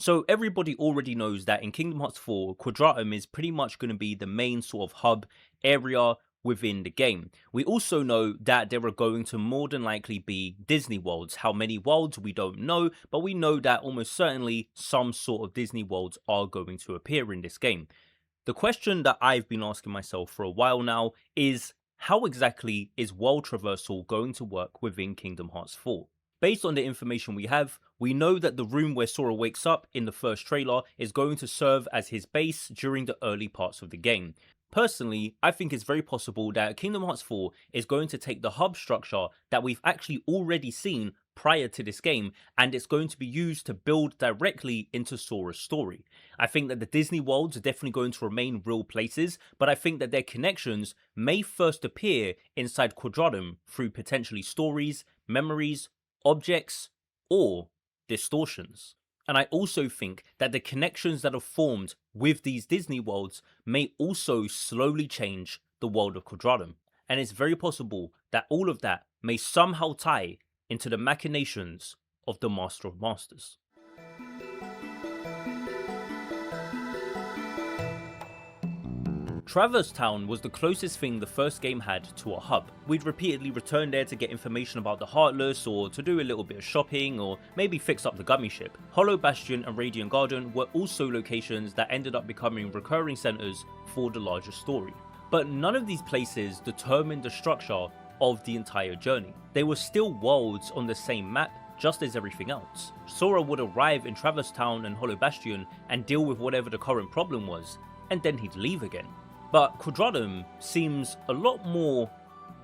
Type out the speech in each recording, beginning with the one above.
So everybody already knows that in Kingdom Hearts 4, Quadratum is pretty much going to be the main sort of hub area within the game. We also know that there are going to more than likely be Disney worlds. How many worlds we don't know, but we know that almost certainly some sort of Disney worlds are going to appear in this game. The question that I've been asking myself for a while now is, how exactly is world traversal going to work within Kingdom Hearts 4? Based on the information we have, we know that the room where Sora wakes up in the first trailer is going to serve as his base during the early parts of the game. Personally, I think it's very possible that Kingdom Hearts 4 is going to take the hub structure that we've actually already seen prior to this game, and it's going to be used to build directly into Sora's story. I think that the Disney worlds are definitely going to remain real places, but I think that their connections may first appear inside Quadratum through potentially stories, memories, objects, or distortions. And I also think that the connections that are formed with these Disney worlds may also slowly change the world of Quadratum. And it's very possible that all of that may somehow tie into the machinations of the Master of Masters. Traverse Town was the closest thing the first game had to a hub. We'd repeatedly return there to get information about the Heartless, or to do a little bit of shopping, or maybe fix up the gummy ship. Hollow Bastion and Radiant Garden were also locations that ended up becoming recurring centers for the larger story. But none of these places determined the structure of the entire journey. They were still worlds on the same map, just as everything else. Sora would arrive in Traverse Town and Hollow Bastion and deal with whatever the current problem was, and then he'd leave again. But Quadratum seems a lot more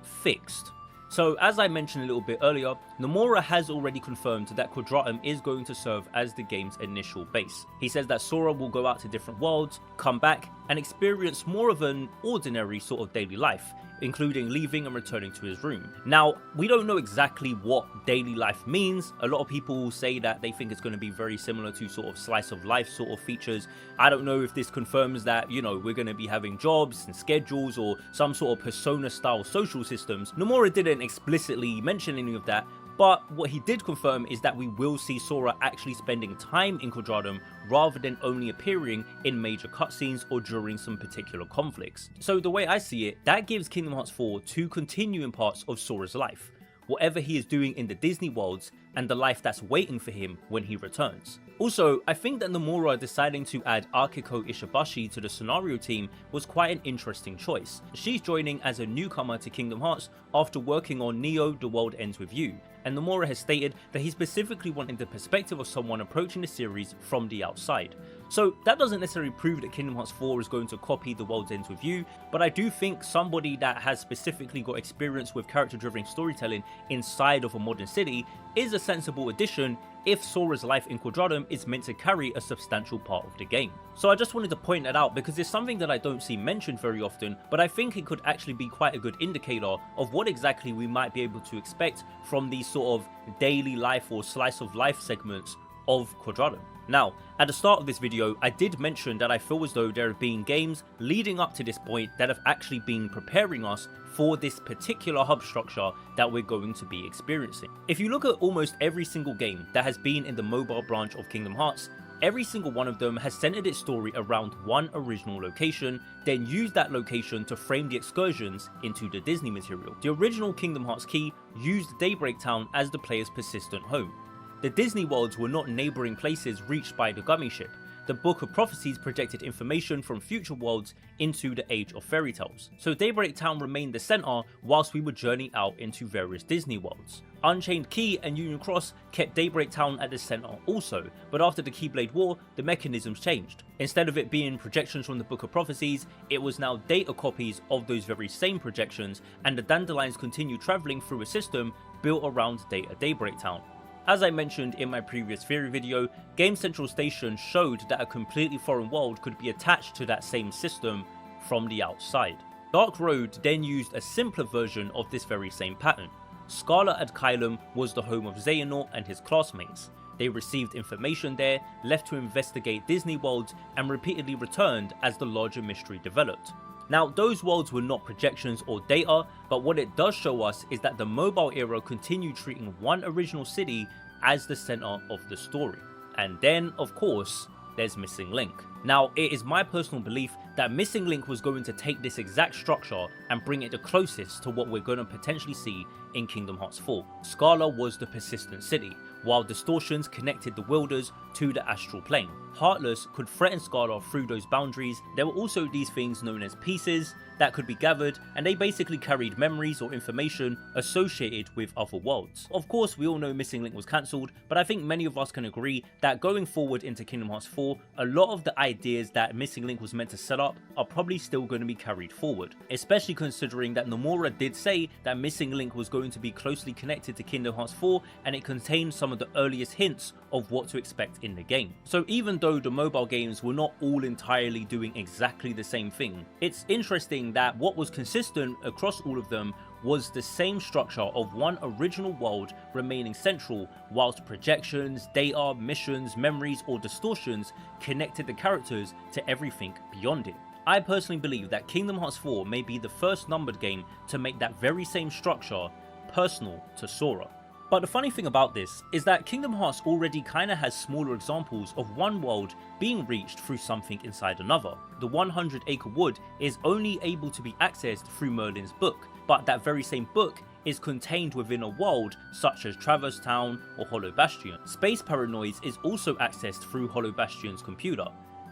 fixed. So as I mentioned a little bit earlier, Nomura has already confirmed that Quadratum is going to serve as the game's initial base. He says that Sora will go out to different worlds, come back, and experience more of an ordinary sort of daily life, including leaving and returning to his room. Now, we don't know exactly what daily life means. A lot of people say that they think it's going to be very similar to sort of slice of life sort of features. I don't know if this confirms that, you know, we're going to be having jobs and schedules or some sort of persona style social systems. Nomura didn't explicitly mention any of that, but what he did confirm is that we will see Sora actually spending time in Quadratum rather than only appearing in major cutscenes or during some particular conflicts. So the way I see it, that gives Kingdom Hearts 4 two continuing parts of Sora's life. Whatever he is doing in the Disney worlds and the life that's waiting for him when he returns. Also, I think that Nomura deciding to add Akiko Ishibashi to the scenario team was quite an interesting choice. She's joining as a newcomer to Kingdom Hearts after working on Neo: The World Ends With You, and Nomura has stated that he specifically wanted the perspective of someone approaching the series from the outside. So that doesn't necessarily prove that Kingdom Hearts 4 is going to copy The World Ends With You, but I do think somebody that has specifically got experience with character-driven storytelling inside of a modern city is a sensible addition if Sora's life in Quadratum is meant to carry a substantial part of the game. So I just wanted to point that out because it's something that I don't see mentioned very often, but I think it could actually be quite a good indicator of what exactly we might be able to expect from these sort of daily life or slice of life segments of Quadratum. Now, at the start of this video, I did mention that I feel as though there have been games leading up to this point that have actually been preparing us for this particular hub structure that we're going to be experiencing. If you look at almost every single game that has been in the mobile branch of Kingdom Hearts, every single one of them has centered its story around one original location, then used that location to frame the excursions into the Disney material. The original Kingdom Hearts key used Daybreak Town as the player's persistent home. The Disney worlds were not neighbouring places reached by the gummy ship. The Book of Prophecies projected information from future worlds into the Age of Fairy Tales. So Daybreak Town remained the centre whilst we would journey out into various Disney worlds. Unchained Key and Union Cross kept Daybreak Town at the centre also, but after the Keyblade War, the mechanisms changed. Instead of it being projections from the Book of Prophecies, it was now data copies of those very same projections, and the Dandelions continued travelling through a system built around Data Daybreak Town. As I mentioned in my previous theory video, Game Central Station showed that a completely foreign world could be attached to that same system from the outside. Dark Road then used a simpler version of this very same pattern. Scarlet at Kylum was the home of Xehanort and his classmates. They received information there, left to investigate Disney worlds, and repeatedly returned as the larger mystery developed. Now, those worlds were not projections or data, but what it does show us is that the mobile era continued treating one original city as the center of the story. And then, of course, there's Missing Link. Now, it is my personal belief that Missing Link was going to take this exact structure and bring it the closest to what we're going to potentially see in Kingdom Hearts 4. Scala was the persistent city, while distortions connected the wielders to the astral plane. Heartless could threaten Scala through those boundaries. There were also these things known as pieces that could be gathered, and they basically carried memories or information associated with other worlds. Of course, we all know Missing Link was cancelled, but I think many of us can agree that going forward into Kingdom Hearts 4, a lot of the ideas that Missing Link was meant to set up are probably still going to be carried forward, especially considering that Nomura did say that Missing Link was going to be closely connected to Kingdom Hearts 4, and it contained some of the earliest hints of what to expect in the game. So even though the mobile games were not all entirely doing exactly the same thing, it's interesting that what was consistent across all of them was the same structure of one original world remaining central, whilst projections, data, missions, memories or distortions connected the characters to everything beyond it. I personally believe that Kingdom Hearts 4 may be the first numbered game to make that very same structure personal to Sora. But the funny thing about this is that Kingdom Hearts already kinda has smaller examples of one world being reached through something inside another. The 100 Acre Wood is only able to be accessed through Merlin's book, but that very same book is contained within a world such as Traverse Town or Hollow Bastion. Space Paranoids is also accessed through Hollow Bastion's computer.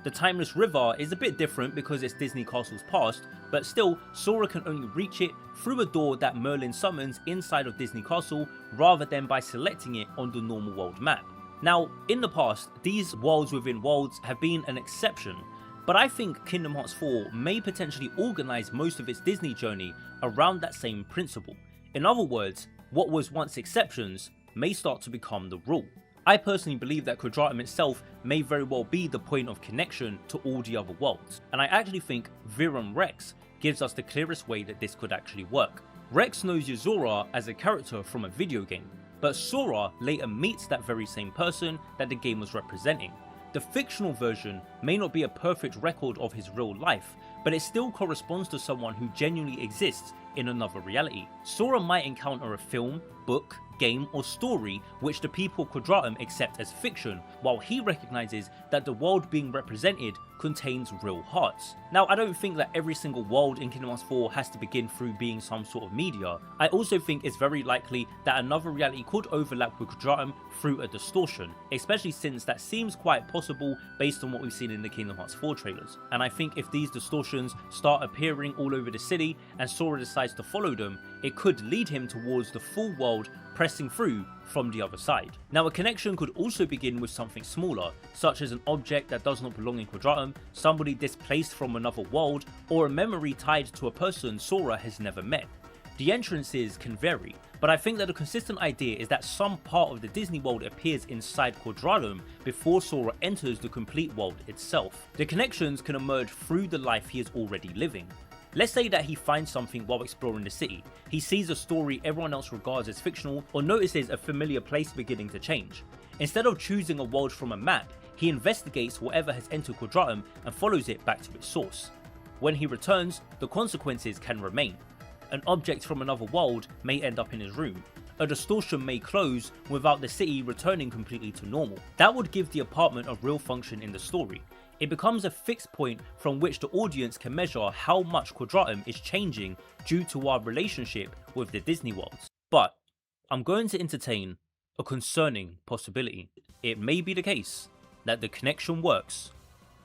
The Timeless River is a bit different because it's Disney Castle's past, but still, Sora can only reach it through a door that Merlin summons inside of Disney Castle rather than by selecting it on the normal world map. Now, in the past, these worlds within worlds have been an exception, but I think Kingdom Hearts 4 may potentially organise most of its Disney journey around that same principle. In other words, what was once exceptions may start to become the rule. I personally believe that Quadratum itself may very well be the point of connection to all the other worlds, and I actually think Virum Rex gives us the clearest way that this could actually work. Rex knows Zora as a character from a video game, but Sora later meets that very same person that the game was representing. The fictional version may not be a perfect record of his real life, but it still corresponds to someone who genuinely exists in another reality. Sora might encounter a film, book, game or story which the people of Quadratum accept as fiction, while he recognises that the world being represented contains real hearts. Now, I don't think that every single world in Kingdom Hearts 4 has to begin through being some sort of media. I also think it's very likely that another reality could overlap with Quadratum through a distortion, especially since that seems quite possible based on what we've seen in the Kingdom Hearts 4 trailers. And I think if these distortions start appearing all over the city and Sora decides to follow them, it could lead him towards the full world pressing through from the other side. Now, a connection could also begin with something smaller, such as an object that does not belong in Quadratum, somebody displaced from another world, or a memory tied to a person Sora has never met. The entrances can vary, but I think that a consistent idea is that some part of the Disney world appears inside Quadratum before Sora enters the complete world itself. The connections can emerge through the life he is already living. Let's say that he finds something while exploring the city. He sees a story everyone else regards as fictional, or notices a familiar place beginning to change. Instead of choosing a world from a map, he investigates whatever has entered Quadratum and follows it back to its source. When he returns, the consequences can remain. An object from another world may end up in his room. A distortion may close without the city returning completely to normal. That would give the apartment a real function in the story. It becomes a fixed point from which the audience can measure how much Quadratum is changing due to our relationship with the Disney worlds. But I'm going to entertain a concerning possibility. It may be the case that the connection works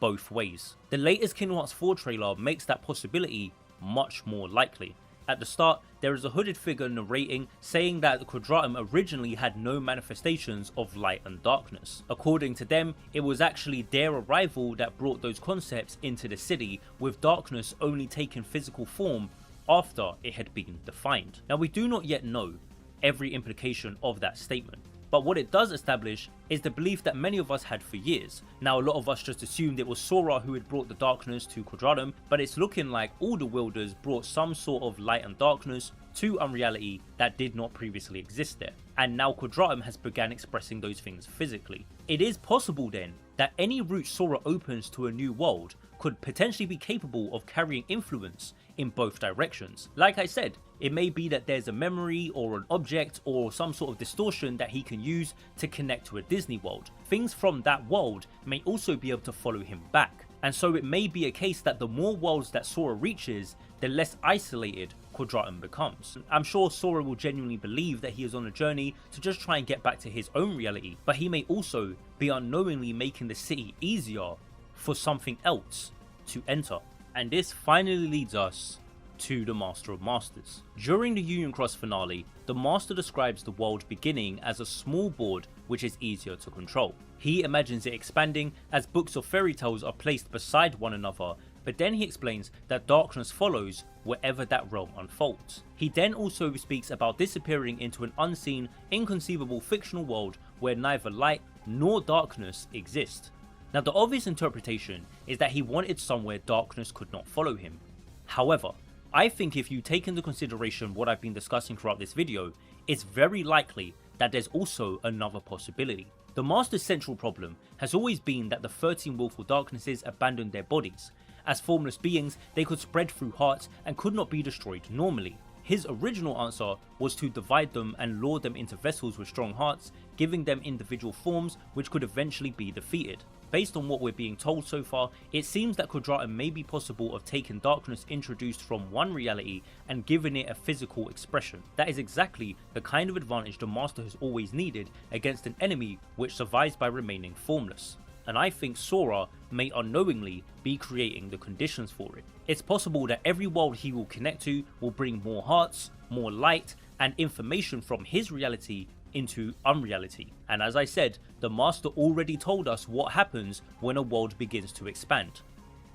both ways. The latest Kingdom Hearts 4 trailer makes that possibility much more likely. At the start, there is a hooded figure narrating, saying that the Quadratum originally had no manifestations of light and darkness. According to them, it was actually their arrival that brought those concepts into the city, with darkness only taking physical form after it had been defined. Now, we do not yet know every implication of that statement, but what it does establish is the belief that many of us had for years. Now, a lot of us just assumed it was Sora who had brought the darkness to Quadratum, but it's looking like all the wielders brought some sort of light and darkness to unreality that did not previously exist there, and now Quadratum has begun expressing those things physically. It is possible then that any route Sora opens to a new world could potentially be capable of carrying influence in both directions. Like I said, it may be that there's a memory or an object or some sort of distortion that he can use to connect to a Disney world. Things from that world may also be able to follow him back. And so it may be a case that the more worlds that Sora reaches, the less isolated Quadratum becomes. I'm sure Sora will genuinely believe that he is on a journey to just try and get back to his own reality, but he may also be unknowingly making the city easier for something else to enter. And this finally leads us to the Master of Masters. During the Union Cross finale, the Master describes the world beginning as a small board which is easier to control. He imagines it expanding as books of fairy tales are placed beside one another, but then he explains that darkness follows wherever that realm unfolds. He then also speaks about disappearing into an unseen, inconceivable fictional world where neither light nor darkness exist. Now, the obvious interpretation is that he wanted somewhere darkness could not follow him. However, I think if you take into consideration what I've been discussing throughout this video, it's very likely that there's also another possibility. The Master's central problem has always been that the 13 willful darknesses abandoned their bodies. As formless beings, they could spread through hearts and could not be destroyed normally. His original answer was to divide them and lure them into vessels with strong hearts, giving them individual forms which could eventually be defeated. Based on what we're being told so far, it seems that Quadratum may be possible of taking darkness introduced from one reality and giving it a physical expression. That is exactly the kind of advantage the Master has always needed against an enemy which survives by remaining formless. And I think Sora may unknowingly be creating the conditions for it. It's possible that every world he will connect to will bring more hearts, more light, and information from his reality into unreality. And as I said, the Master already told us what happens when a world begins to expand.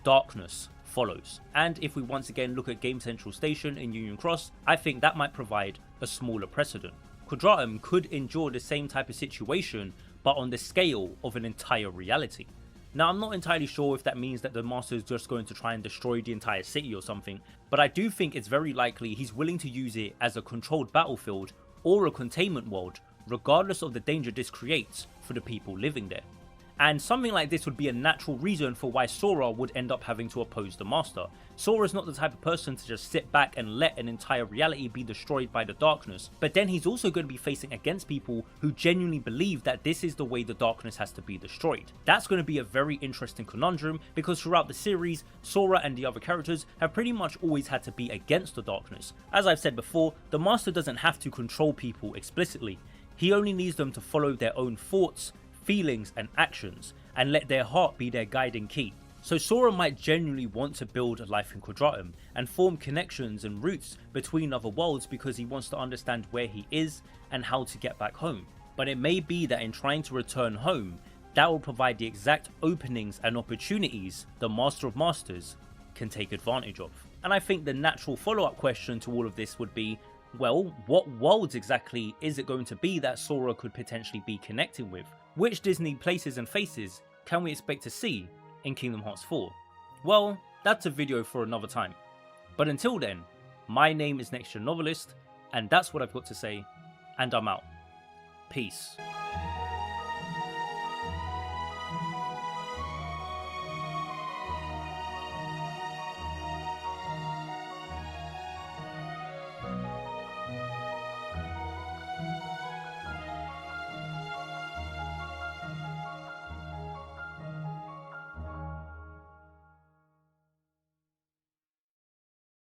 Darkness follows. And if we once again look at Game Central Station in Union Cross, I think that might provide a smaller precedent. Quadratum could endure the same type of situation, but on the scale of an entire reality. Now, I'm not entirely sure if that means that the Master is just going to try and destroy the entire city or something, but I do think it's very likely he's willing to use it as a controlled battlefield or a containment world, regardless of the danger this creates for the people living there. And something like this would be a natural reason for why Sora would end up having to oppose the Master. Sora is not the type of person to just sit back and let an entire reality be destroyed by the darkness, but then he's also going to be facing against people who genuinely believe that this is the way the darkness has to be destroyed. That's going to be a very interesting conundrum, because throughout the series, Sora and the other characters have pretty much always had to be against the darkness. As I've said before, the Master doesn't have to control people explicitly. He only needs them to follow their own thoughts, feelings and actions, and let their heart be their guiding key. So Sora might genuinely want to build a life in Quadratum and form connections and routes between other worlds because he wants to understand where he is and how to get back home. But it may be that in trying to return home, that will provide the exact openings and opportunities the Master of Masters can take advantage of. And I think the natural follow-up question to all of this would be, well, what worlds exactly is it going to be that Sora could potentially be connecting with? Which Disney places and faces can we expect to see in Kingdom Hearts 4? Well, that's a video for another time. But until then, my name is Next Gen Novelist, and that's what I've got to say, and I'm out. Peace.